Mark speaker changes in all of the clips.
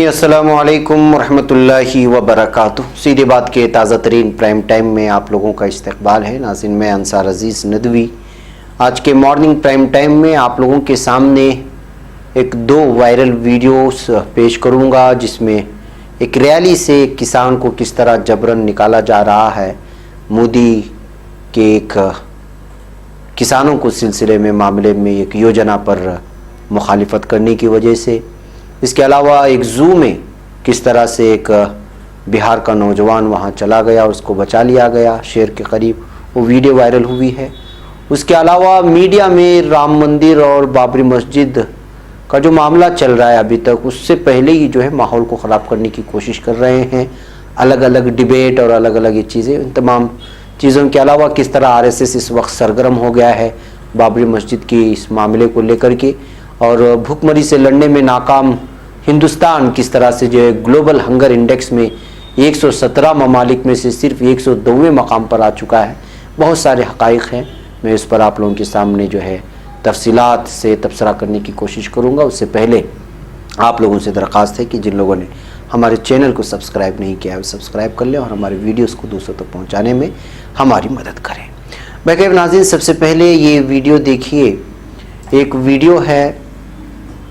Speaker 1: ناظرین السلام علیکم ورحمۃ اللہ وبرکاتہ۔ سیدھی بات کے تازہ ترین پرائم ٹائم میں آپ لوگوں کا استقبال ہے۔ ناظرین میں انصار عزیز ندوی آج کے مارننگ پرائم ٹائم میں آپ لوگوں کے سامنے ایک دو وائرل ویڈیوز پیش کروں گا، جس میں ایک ریلی سے ایک کسان کو کس طرح جبرن نکالا جا رہا ہے مودی کے ایک کسانوں کو سلسلے میں معاملے میں ایک یوجنا پر مخالفت کرنے کی وجہ سے۔ اس کے علاوہ ایک زو میں کس طرح سے ایک بہار کا نوجوان وہاں چلا گیا اور اس کو بچا لیا گیا شیر کے قریب، وہ ویڈیو وائرل ہوئی ہے۔ اس کے علاوہ میڈیا میں رام مندر اور بابری مسجد کا جو معاملہ چل رہا ہے ابھی تک، اس سے پہلے ہی جو ہے ماحول کو خراب کرنے کی کوشش کر رہے ہیں، الگ الگ ڈیبیٹ اور الگ الگ یہ چیزیں۔ ان تمام چیزوں کے علاوہ کس طرح RSS اس وقت سرگرم ہو گیا ہے بابری مسجد کی اس معاملے کو لے کر کے، اور بھوک مری سے لڑنے میں ناکام ہندوستان کس طرح سے جو ہے گلوبل ہنگر انڈیکس میں 117 ممالک میں سے صرف 102ویں مقام پر آ چکا ہے۔ بہت سارے حقائق ہیں، میں اس پر آپ لوگوں کے سامنے جو ہے تفصیلات سے تبصرہ کرنے کی کوشش کروں گا۔ اس سے پہلے آپ لوگوں سے درخواست ہے کہ جن لوگوں نے ہمارے چینل کو سبسکرائب نہیں کیا ہے وہ سبسکرائب کر لیں اور ہمارے ویڈیوز کو دوسروں تک پہنچانے میں ہماری مدد کریں۔ بہرکیف ناظرین، سب سے پہلے یہ ویڈیو دیکھیے۔ ایک ویڈیو ہے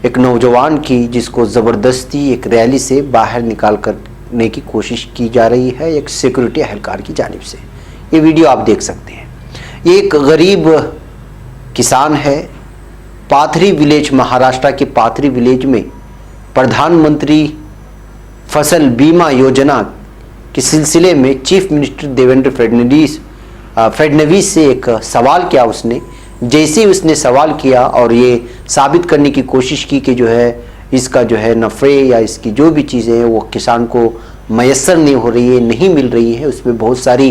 Speaker 1: ایک نوجوان کی، جس کو زبردستی ایک ریلی سے باہر نکال کرنے کی کوشش کی جا رہی ہے ایک سیکورٹی اہلکار کی جانب سے۔ یہ ویڈیو آپ دیکھ سکتے ہیں۔ یہ ایک غریب کسان ہے، پاتھری ولیج، مہاراشٹرا کے پاتھری ولیج میں پردھان منتری فصل بیمہ یوجنا کے سلسلے میں چیف منسٹر دیویندر فڈنویس سے ایک سوال کیا اس نے۔ جیسے ہی اس نے سوال کیا اور یہ ثابت کرنے کی کوشش کی کہ جو ہے اس کا جو ہے نفع یا اس کی جو بھی چیزیں ہیں وہ کسان کو میسر نہیں ہو رہی ہے، نہیں مل رہی ہے، اس میں بہت ساری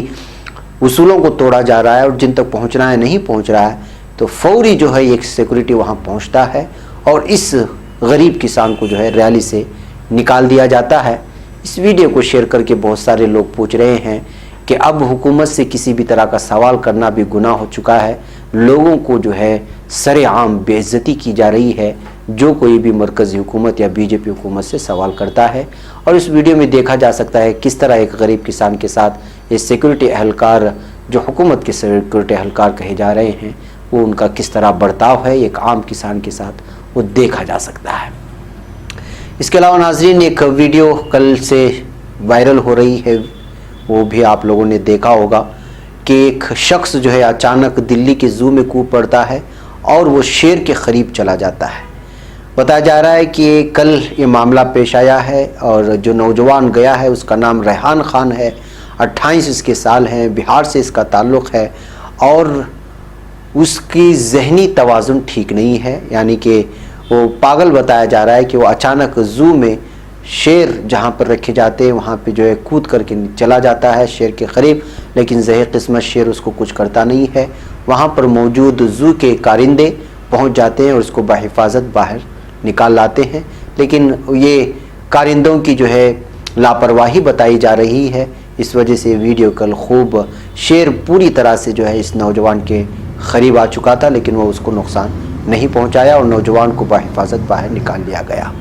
Speaker 1: اصولوں کو توڑا جا رہا ہے اور جن تک پہنچنا ہے نہیں پہنچ رہا ہے، تو فوری جو ہے ایک سیکورٹی وہاں پہنچتا ہے اور اس غریب کسان کو جو ہے ریلی سے نکال دیا جاتا ہے۔ اس ویڈیو کو شیئر کر کے بہت سارے لوگ پوچھ رہے ہیں کہ اب حکومت سے کسی بھی طرح کا سوال کرنا بھی گناہ ہو چکا ہے، لوگوں کو جو ہے سر عام بے عزتی کی جا رہی ہے جو کوئی بھی مرکزی حکومت یا BJP حکومت سے سوال کرتا ہے۔ اور اس ویڈیو میں دیکھا جا سکتا ہے کس طرح ایک غریب کسان کے ساتھ یہ سیکورٹی اہلکار، جو حکومت کے سیکورٹی اہلکار کہے جا رہے ہیں، وہ ان کا کس طرح برتاؤ ہے ایک عام کسان کے ساتھ، وہ دیکھا جا سکتا ہے۔ اس کے علاوہ ناظرین، ایک ویڈیو کل سے وائرل ہو رہی ہے، وہ بھی آپ لوگوں نے دیکھا ہوگا کہ ایک شخص جو ہے اچانک دلی کے زو میں کود پڑتا ہے اور وہ شیر کے قریب چلا جاتا ہے۔ بتایا جا رہا ہے کہ کل یہ معاملہ پیش آیا ہے اور جو نوجوان گیا ہے اس کا نام ریحان خان ہے، 28 اس کے سال ہیں، بہار سے اس کا تعلق ہے اور اس کی ذہنی توازن ٹھیک نہیں ہے، یعنی کہ وہ پاگل بتایا جا رہا ہے کہ وہ اچانک زو میں شیر جہاں پر رکھے جاتے ہیں وہاں پہ جو ہے کود کر کے چلا جاتا ہے شیر کے قریب، لیکن ذہی قسمت شیر اس کو کچھ کرتا نہیں ہے۔ وہاں پر موجود زو کے کارندے پہنچ جاتے ہیں اور اس کو بحفاظت باہر نکال لاتے ہیں، لیکن یہ کارندوں کی جو ہے لاپرواہی بتائی جا رہی ہے۔ اس وجہ سے ویڈیو کل خوب شیر پوری طرح سے جو ہے اس نوجوان کے قریب آ چکا تھا، لیکن وہ اس کو نقصان نہیں پہنچایا اور نوجوان کو بحفاظت باہر نکال لیا گیا۔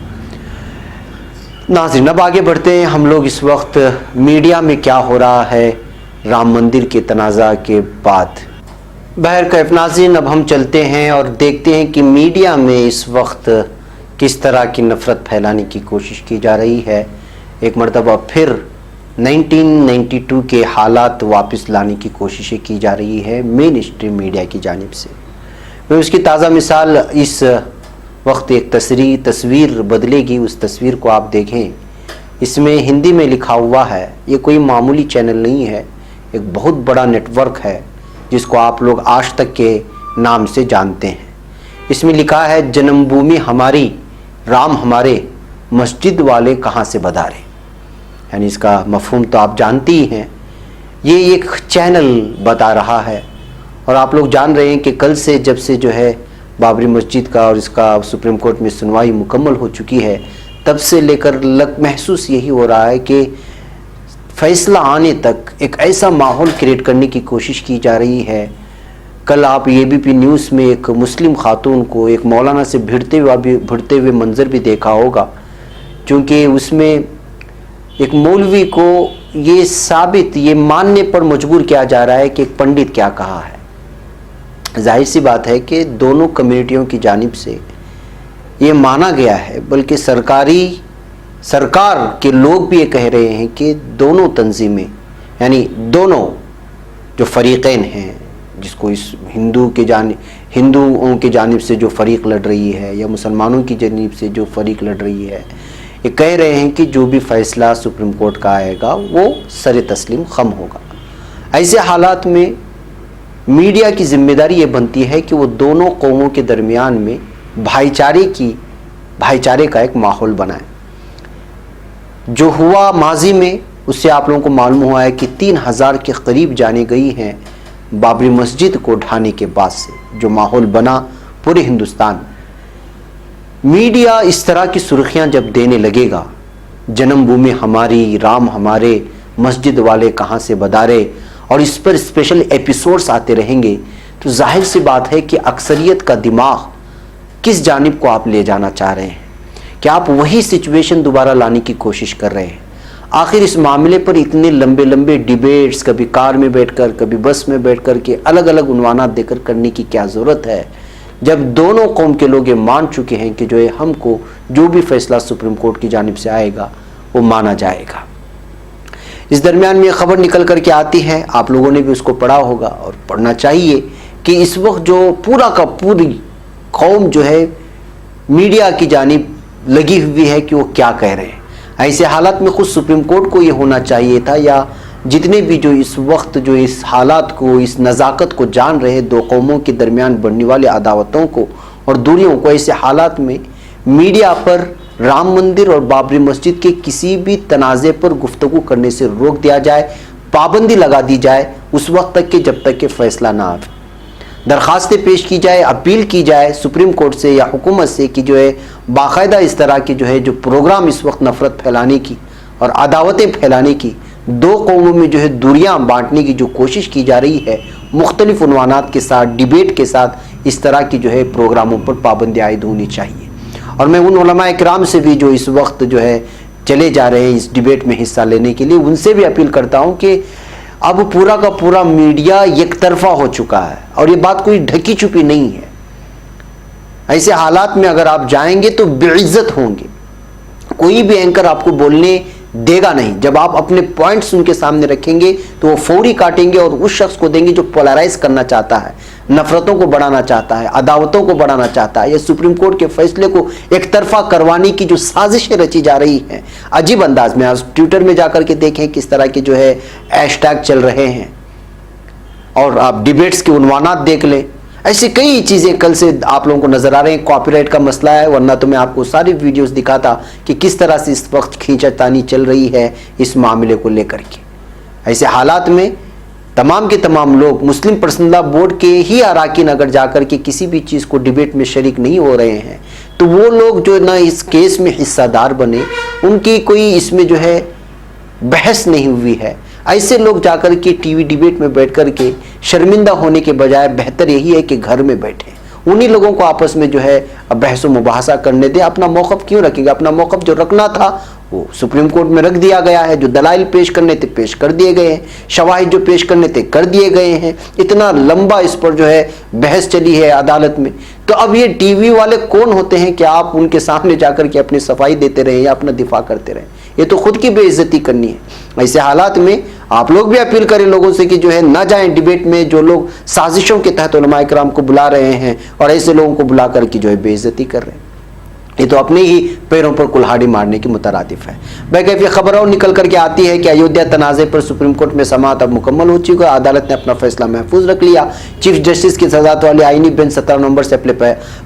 Speaker 1: ناظرین، اب آگے بڑھتے ہیں ہم لوگ۔ اس وقت میڈیا میں کیا ہو رہا ہے رام مندر کے تنازع کے بعد؟ بہرکیف ناظرین، اب ہم چلتے ہیں اور دیکھتے ہیں کہ میڈیا میں اس وقت کس طرح کی نفرت پھیلانے کی کوشش کی جا رہی ہے۔ ایک مرتبہ پھر 1992 کے حالات واپس لانے کی کوششیں کی جا رہی ہے مین اسٹریم میڈیا کی جانب سے۔ میں اس کی تازہ مثال اس وقت ایک تصویر بدلے گی، اس تصویر کو آپ دیکھیں۔ اس میں ہندی میں لکھا ہوا ہے، یہ کوئی معمولی چینل نہیں ہے، ایک بہت بڑا نیٹ ورک ہے جس کو آپ لوگ آج تک کے نام سے جانتے ہیں۔ اس میں لکھا ہے، جنم بھومی ہماری، رام ہمارے، مسجد والے کہاں سے بدارے۔ یعنی اس کا مفہوم تو آپ جانتے ہی ہیں۔ یہ ایک چینل بتا رہا ہے اور آپ لوگ جان رہے ہیں کہ کل سے جب سے جو ہے بابری مسجد کا اور اس کا سپریم کورٹ میں سنوائی مکمل ہو چکی ہے، تب سے لے کر محسوس یہی ہو رہا ہے کہ فیصلہ آنے تک ایک ایسا ماحول کریٹ کرنے کی کوشش کی جا رہی ہے۔ کل آپ ABP نیوز میں ایک مسلم خاتون کو ایک مولانا سے بھڑتے ہوئے منظر بھی دیکھا ہوگا، چونکہ اس میں ایک مولوی کو یہ ماننے پر مجبور کیا جا رہا ہے کہ ایک پنڈت کیا کہا ہے۔ ظاہر سی بات ہے کہ دونوں کمیونٹیوں کی جانب سے یہ مانا گیا ہے، بلکہ سرکار کے لوگ بھی یہ کہہ رہے ہیں کہ دونوں تنظیمیں، یعنی دونوں جو فریقین ہیں، جس کو اس ہندوؤں کی جانب سے جو فریق لڑ رہی ہے یا مسلمانوں کی جانب سے جو فریق لڑ رہی ہے، یہ کہہ رہے ہیں کہ جو بھی فیصلہ سپریم کورٹ کا آئے گا وہ سر تسلیم خم ہوگا۔ ایسے حالات میں میڈیا کی ذمہ داری یہ بنتی ہے کہ وہ دونوں قوموں کے درمیان میں بھائی چارے کا ایک ماحول بنائے۔ جو ہوا ماضی میں، اس سے آپ لوگوں کو معلوم ہوا ہے کہ 3000 کے قریب جانیں گئی ہیں بابری مسجد کو ڈھانے کے بعد سے، جو ماحول بنا پورے ہندوستان میں۔ میڈیا اس طرح کی سرخیاں جب دینے لگے گا، جنم بھومی ہماری، رام ہمارے، مسجد والے کہاں سے بدارے، اور اس پر اسپیشل ایپیسوڈز آتے رہیں گے، تو ظاہر سی بات ہے کہ اکثریت کا دماغ کس جانب کو آپ لے جانا چاہ رہے ہیں، کہ آپ وہی سچویشن دوبارہ لانے کی کوشش کر رہے ہیں۔ آخر اس معاملے پر اتنے لمبے ڈیبیٹس، کبھی کار میں بیٹھ کر، کبھی بس میں بیٹھ کر کے الگ الگ عنوانات دے کر کرنے کی کیا ضرورت ہے، جب دونوں قوم کے لوگ یہ مان چکے ہیں کہ جو ہے ہم کو جو بھی فیصلہ سپریم کورٹ کی جانب سے آئے گا وہ مانا جائے گا۔ اس درمیان میں خبر نکل کر کے آتی ہے، آپ لوگوں نے بھی اس کو پڑھا ہوگا اور پڑھنا چاہیے، کہ اس وقت جو پوری قوم جو ہے میڈیا کی جانب لگی ہوئی ہے کہ وہ کیا کہہ رہے ہیں۔ ایسے حالات میں خود سپریم کورٹ کو یہ ہونا چاہیے تھا، یا جتنے بھی جو اس وقت جو اس حالات کو، اس نزاکت کو جان رہے، دو قوموں کے درمیان بڑھنے والے عداوتوں کو اور دوریوں کو، ایسے حالات میں میڈیا پر رام مندر اور بابری مسجد کے کسی بھی تنازع پر گفتگو کرنے سے روک دیا جائے، پابندی لگا دی جائے اس وقت تک کہ جب تک کہ فیصلہ نہ آئے۔ درخواستیں پیش کی جائے، اپیل کی جائے سپریم کورٹ سے یا حکومت سے کہ جو ہے باقاعدہ اس طرح کے جو پروگرام اس وقت نفرت پھیلانے کی اور عداوتیں پھیلانے کی، دو قوموں میں جو ہے دوریاں بانٹنے کی جو کوشش کی جا رہی ہے، مختلف عنوانات کے ساتھ، ڈیبیٹ کے ساتھ، اس طرح کی جو ہے پروگراموں پر پابندی عائد ہونی چاہیے۔ اور میں ان علماء کرام سے بھی جو اس وقت جو ہے چلے جا رہے ہیں اس ڈیبیٹ میں حصہ لینے کے لیے، ان سے بھی اپیل کرتا ہوں کہ اب پورا کا پورا میڈیا یک طرفہ ہو چکا ہے، اور یہ بات کوئی ڈھکی چھپی نہیں ہے۔ ایسے حالات میں اگر آپ جائیں گے تو بے عزت ہوں گے، کوئی بھی اینکر آپ کو بولنے دے گا نہیں۔ جب آپ اپنے پوائنٹس ان کے سامنے رکھیں گے تو وہ فوری کاٹیں گے اور اس شخص کو دیں گے جو پولرائز کرنا چاہتا ہے، نفرتوں کو بڑھانا چاہتا ہے، عداوتوں کو بڑھانا چاہتا ہے، یا سپریم کورٹ کے فیصلے کو ایک طرفہ کروانے کی جو سازشیں رچی جا رہی ہیں عجیب انداز میں۔ آج ٹویٹر میں جا کر کے دیکھیں کس طرح کے جو ہے ہیش ٹیگ چل رہے ہیں، اور آپ ڈیبیٹس کے عنوانات دیکھ لیں، ایسی کئی چیزیں کل سے آپ لوگوں کو نظر آ رہے ہیں۔ کاپی رائٹ کا مسئلہ ہے، ورنہ تو میں آپ کو ساری ویڈیوز دکھاتا کہ کس طرح سے اس وقت کھینچا تانی چل رہی ہے اس معاملے کو لے کر کے۔ ایسے حالات میں تمام کے تمام لوگ، مسلم پرسنل لا بورڈ کے ہی اراکین اگر جا کر کے کسی بھی چیز کو ڈیبیٹ میں شریک نہیں ہو رہے ہیں، تو وہ لوگ جو نہ اس کیس میں حصہ دار بنے، ان کی کوئی اس میں جو ہے بحث نہیں ہوئی ہے۔ ایسے لوگ جا کر کے ٹی وی ڈیبیٹ میں بیٹھ کر کے شرمندہ ہونے کے بجائے بہتر یہی ہے کہ گھر میں بیٹھیں، انہی لوگوں کو آپس میں جو ہے بحث و مباحثہ کرنے دیں۔ اپنا موقف کیوں رکھیں گے؟ اپنا موقف جو رکھنا تھا وہ سپریم کورٹ میں رکھ دیا گیا ہے، جو دلائل پیش کرنے تھے پیش کر دیے گئے ہیں، شواہد جو پیش کرنے تھے کر دیے گئے ہیں۔ اتنا لمبا اس پر جو ہے بحث چلی ہے عدالت میں، تو اب یہ ٹی وی والے کون ہوتے ہیں کہ آپ ان کے سامنے جا کر کے اپنی صفائی دیتے رہیں یا اپنا دفاع کرتے رہیں؟ یہ تو خود کی بے عزتی کرنی ہے۔ ایسے حالات میں آپ لوگ بھی اپیل کریں لوگوں سے کہ جو ہے نہ جائیں ڈیبیٹ میں، جو لوگ سازشوں کے تحت علماء کرام کو بلا رہے ہیں اور ایسے لوگوں کو بلا کر کے جو ہے بے عزتی کر رہے ہیں، یہ تو اپنے ہی پیروں پر کلہاڑی مارنے کی مترادف ہے۔ بہرکیف یہ خبر اور نکل کر کے آتی ہے کہ ایودھیا تنازع پر سپریم کورٹ میں سماعت اب مکمل ہو چکی ہے، عدالت نے اپنا فیصلہ محفوظ رکھ لیا۔ چیف جسٹس کی سزات والی آئینی بینچ 17 نومبر سے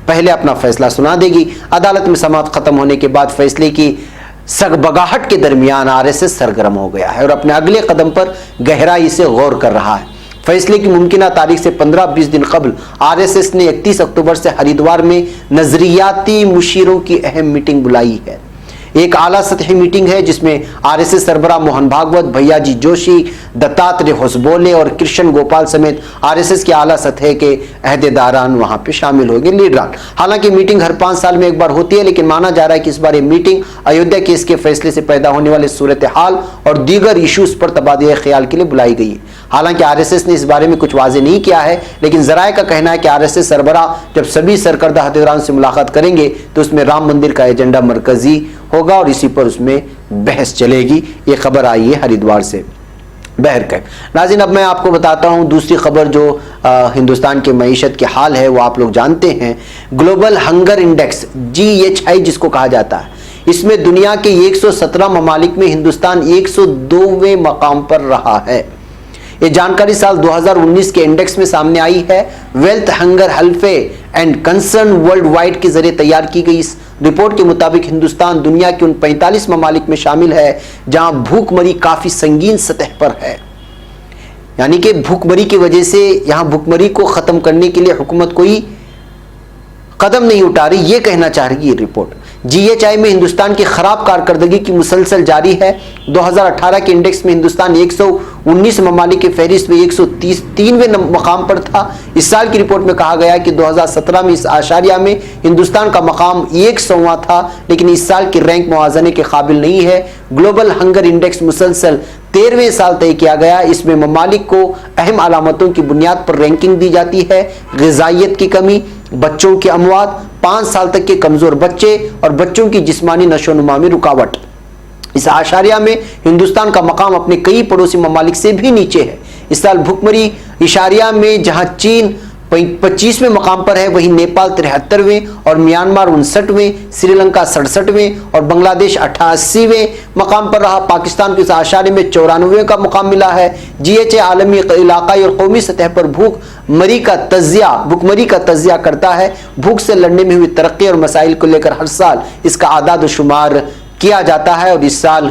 Speaker 1: پہلے اپنا فیصلہ سنا دے گی۔ عدالت میں سماعت ختم ہونے کے بعد فیصلے کی سگبگاہٹ کے درمیان RSS سرگرم ہو گیا ہے اور اپنے اگلے قدم پر گہرائی سے غور کر رہا ہے۔ فیصلے کی ممکنہ تاریخ سے 15-20 دن قبل RSS نے 31 اکتوبر سے ہریدوار میں نظریاتی مشیروں کی اہم میٹنگ بلائی ہے۔ ایک اعلیٰ سطحی میٹنگ ہے جس میں RSS سربراہ موہن بھاگوت، بھیا جی جوشی، دتاتریہ ہوسبولے اور کرشن گوپال سمیت RSS کے اعلیٰ سطح کے عہدیداران وہاں پہ شامل ہوں گے، لیڈران۔ حالانکہ میٹنگ ہر 5 سال میں ایک بار ہوتی ہے، لیکن مانا جا رہا ہے کہ اس بار یہ میٹنگ ایودھیا کیس کے فیصلے سے پیدا ہونے والے صورتحال اور دیگر ایشوز پر تبادلہ خیال کے لیے بلائی گئی ہے۔ حالانکہ RSS نے اس بارے میں کچھ واضح نہیں کیا ہے، لیکن ذرائع کا کہنا ہے کہ RSS سربراہ جب سبھی سرکردہ عہدیداران سے ملاقات کریں گے تو اس میں رام مندر کا ایجنڈا مرکزی ہوگا اور اسی پر اس میں بحث چلے گی۔ یہ خبر آئی ہے ہریدوار سے۔ بہرکیف ناظرین، اب میں آپ کو بتاتا ہوں دوسری خبر جو ہندوستان کے معیشت کے حال ہے، وہ آپ لوگ جانتے ہیں۔ گلوبل ہنگر انڈیکس GHI جس کو کہا جاتا ہے، اس میں دنیا کے 117 ممالک میں ہندوستان 102ویں مقام پر رہا ہے۔ یہ جانکاری سال 2019 کے انڈیکس میں سامنے آئی ہے۔ Welthungerhilfe and Concern Worldwide کے ذریعے تیار کی گئی اس رپورٹ کے مطابق ہندوستان دنیا کے ان 45 ممالک میں شامل ہے جہاں بھوک مری کافی سنگین سطح پر ہے۔ یعنی کہ بھوک مری کی وجہ سے یہاں بھوک مری کو ختم کرنے کے لیے حکومت کوئی قدم نہیں اٹھا رہی، یہ کہنا چاہ رہی ہے رپورٹ۔ GHI میں ہندوستان کی خراب کارکردگی کی مسلسل جاری ہے۔ 2018 کے انڈیکس میں ہندوستان 119 ممالک کی فہرست میں 133ویں مقام پر تھا۔ اس سال کی رپورٹ میں کہا گیا کہ 2017 میں اس اعشاریہ میں ہندوستان کا مقام 100واں تھا، لیکن اس سال کی رینک موازنے کے قابل نہیں ہے۔ گلوبل ہنگر انڈیکس مسلسل 13ویں سال طے کیا گیا۔ اس میں ممالک کو اہم علامتوں کی بنیاد پر رینکنگ دی جاتی ہے: غذائیت کی کمی، بچوں کی اموات، 5 سال تک کے کمزور بچے اور بچوں کی جسمانی نشو و نما میں رکاوٹ۔ اس اعشاریہ میں ہندوستان کا مقام اپنے کئی پڑوسی ممالک سے بھی نیچے ہے۔ اس سال بھوکمری اشاریہ میں جہاں چین 25ویں مقام پر ہے، وہیں نیپال 73ویں اور میانمار 59ویں، سری لنکا 67ویں اور بنگلہ دیش 88ویں مقام پر رہا۔ پاکستان کو اس اعشاریہ میں 94ویں کا مقام ملا ہے۔ GHI عالمی، علاقائی اور قومی سطح پر بھوک مری کا تجزیہ کرتا ہے۔ بھوک سے لڑنے میں ہوئی ترقی اور مسائل کو لے کر ہر سال اس کا اعداد و شمار کیا جاتا ہے، اور اس سال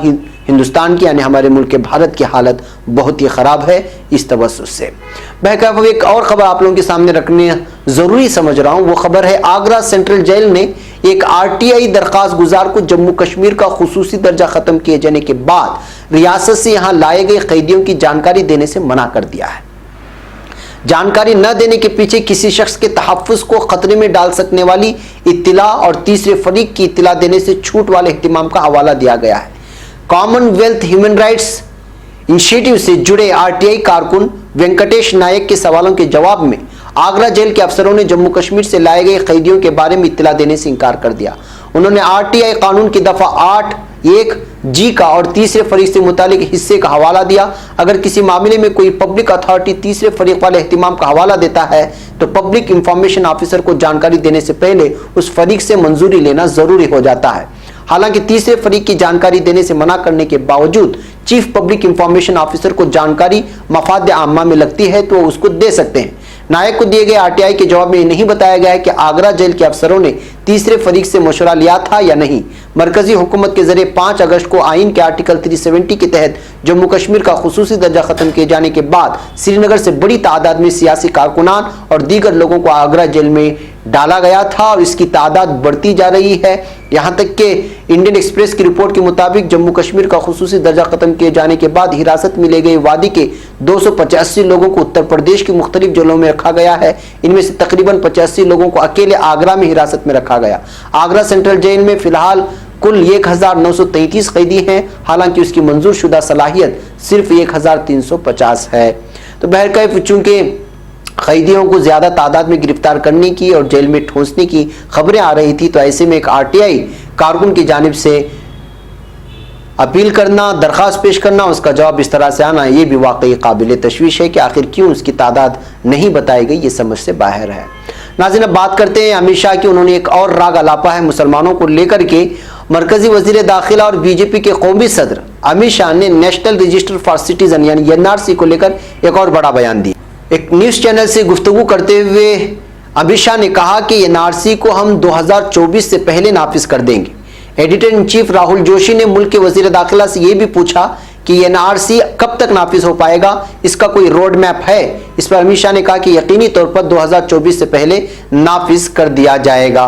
Speaker 1: ہندوستان کی یعنی ہمارے ملک بھارت کی حالت بہت ہی خراب ہے اس توسط سے۔ بہرکیف ایک اور خبر آپ لوگوں کے سامنے رکھنے ضروری سمجھ رہا ہوں۔ وہ خبر ہے آگرہ سینٹرل جیل نے ایک RTI درخواست گزار کو جموں کشمیر کا خصوصی درجہ ختم کیے جانے کے بعد ریاست سے یہاں لائے گئے قیدیوں کی جانکاری دینے سے منع کر دیا ہے۔ جانکاری نہ دینے کے پیچھے کسی شخص کے تحفظ کو خطرے میں ڈال سکنے والی اطلاع اور تیسرے فریق کی اطلاع دینے سے چھوٹ والے اہتمام کا حوالہ دیا گیا ہے۔ Common wealth human rights initiative سے جڑے RTI کارکن وینکٹیش نائک کے سوالوں کے جواب میں آگرہ جیل کے افسروں نے جموں کشمیر سے لائے گئے قیدیوں کے بارے میں اطلاع دینے سے انکار کر دیا۔ انہوں نے RTI قانون کی دفعہ 8(1)G کا اور تیسرے فریق سے متعلق حصے کا حوالہ دیا۔ اگر کسی معاملے میں کوئی پبلک اتھارٹی تیسرے فریق والے اہتمام کا حوالہ دیتا ہے تو پبلک انفارمیشن آفیسر کو جانکاری دینے سے پہلے اس فریق سے منظوری لینا ضروری ہو جاتا ہے۔ حالانکہ تیسرے فریق کی جانکاری دینے سے منع کرنے کے باوجود چیف پبلک انفارمیشن آفیسر کو جانکاری مفاد عامہ میں لگتی ہے تو وہ اس کو دے سکتے ہیں۔ نائک کو دیے گئے RTI کے جواب میں یہ نہیں بتایا گیا ہے کہ آگرہ جیل کے افسروں نے تیسرے فریق سے مشورہ لیا تھا یا نہیں۔ مرکزی حکومت کے ذریعے 5 اگست کو آئین کے آرٹیکل 370 کے تحت جموں کشمیر کا خصوصی درجہ ختم کیے جانے کے بعد سری نگر سے بڑی تعداد میں سیاسی کارکنان اور دیگر لوگوں کو آگرہ جیل میں ڈالا گیا تھا اور اس کی تعداد بڑھتی جا رہی ہے۔ یہاں تک کہ انڈین ایکسپریس کی رپورٹ کے مطابق جموں کشمیر کا خصوصی درجہ ختم کیے جانے کے بعد حراست میں لے گئے وادی کے 285 لوگوں کو اتر پردیش کی مختلف جیلوں میں رکھا گیا ہے۔ ان میں سے تقریباً 85 لوگوں کو اکیلے آگرہ میں حراست میں رکھا گیا۔ آگرہ سینٹرل جیل میں فی الحال کل 1933 قیدی ہیں، حالانکہ اس کی منظور شدہ صلاحیت صرف 1350 ہے۔ تو بہرکیف چونکہ قیدیوں کو زیادہ تعداد میں گرفتار کرنے کی اور جیل میں ٹھونسنے کی خبریں آ رہی تھی، تو ایسے میں ایک RTI کارکن کی جانب سے اپیل کرنا، درخواست پیش کرنا، اس کا جواب اس طرح سے آنا، یہ بھی واقعی قابل تشویش ہے کہ آخر کیوں اس کی تعداد نہیں بتائی گئی، یہ سمجھ سے باہر ہے۔ ناظرین اب بات کرتے ہیں امت شاہ کی۔ انہوں نے ایک اور راگ الاپا ہے مسلمانوں کو لے کر کے۔ مرکزی وزیر داخلہ اور BJP کے قومی صدر امت شاہ نے نیشنل رجسٹر فار سٹیزن یعنی NRC کو لے کر ایک اور بڑا بیان دیا۔ ایک نیوز چینل سے گفتگو کرتے ہوئے امت شاہ نے کہا کہ NRC کو ہم 2024 سے پہلے نافذ کر دیں گے۔ Editor in chief Rahul Joshi نے ملک کے وزیر داخلہ سے یہ بھی پوچھا کہ NRC کب تک نافذ ہو پائے گا، اس کا کوئی روڈ میپ ہے؟ اس پر امت شاہ نے کہا کہ یقینی طور پر 2024 سے پہلے نافذ کر دیا جائے گا۔